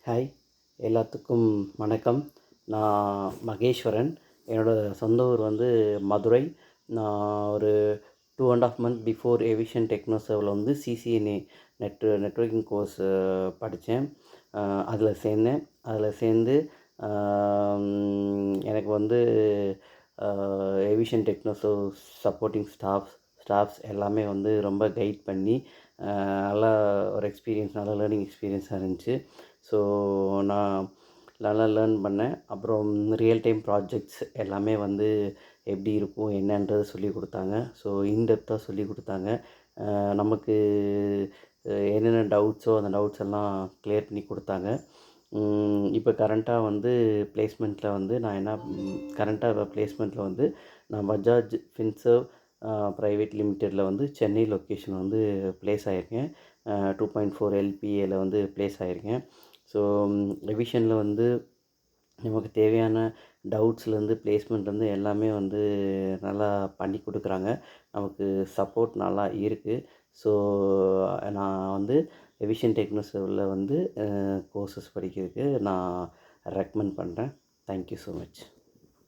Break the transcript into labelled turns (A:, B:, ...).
A: Hi, எல்லாத்துக்கும் வணக்கம். நான் மகேஸ்வரன். என்னோடய சொந்த ஊர் வந்து மதுரை. நான் ஒரு 2.5 month பிஃபோர் எவிஷன் டெக்னோசர்வில் வந்து சிசிஎன்ஏ நெட்வொர்க்கிங் கோர்ஸ் படித்தேன். அதில் சேர்ந்தேன். அதில் சேர்ந்து எனக்கு வந்து எவிஷன் டெக்னோசர்வ் சப்போர்ட்டிங் ஸ்டாஃப்ஸ் எல்லாமே வந்து ரொம்ப கைட் பண்ணி நல்லா ஒரு நல்ல லேர்னிங் எக்ஸ்பீரியன்ஸாக இருந்துச்சு. ஸோ நான் நல்லா லேர்ன் பண்ணேன். அப்புறம் ரியல் டைம் ப்ராஜெக்ட்ஸ் எல்லாமே வந்து எப்படி இருக்கும் என்னன்றது சொல்லி கொடுத்தாங்க. ஸோ இன்டெப்த்தாக சொல்லி கொடுத்தாங்க. நமக்கு என்னென்ன டவுட்ஸோ அந்த டவுட்ஸ் எல்லாம் கிளியர் பண்ணி கொடுத்தாங்க. இப்போ கரண்ட்டாக வந்து பிளேஸ்மெண்ட்டில் வந்து நான் பஜாஜ் ஃபின்சர்வ் ப்ரைவேட் லிமிட்டெடில் வந்து சென்னை லொக்கேஷன் வந்து ப்ளேஸ் ஆகியிருக்கேன். 2.4 LPAவில் வந்து ப்ளேஸ் ஆகியிருக்கேன். ஸோ எவிஷனில் வந்து நமக்கு தேவையான டவுட்ஸ்லேருந்து பிளேஸ்மெண்ட்லேருந்து எல்லாமே வந்து நல்லா பண்ணி கொடுக்குறாங்க. நமக்கு சப்போர்ட் நல்லா இருக்குது. ஸோ நான் வந்து எவிஷன் டெக்னோசர்வில் வந்து கோர்சஸ் படிக்கிறதுக்கு நான் ரெக்கமெண்ட் பண்ணுறேன். Thank you so much.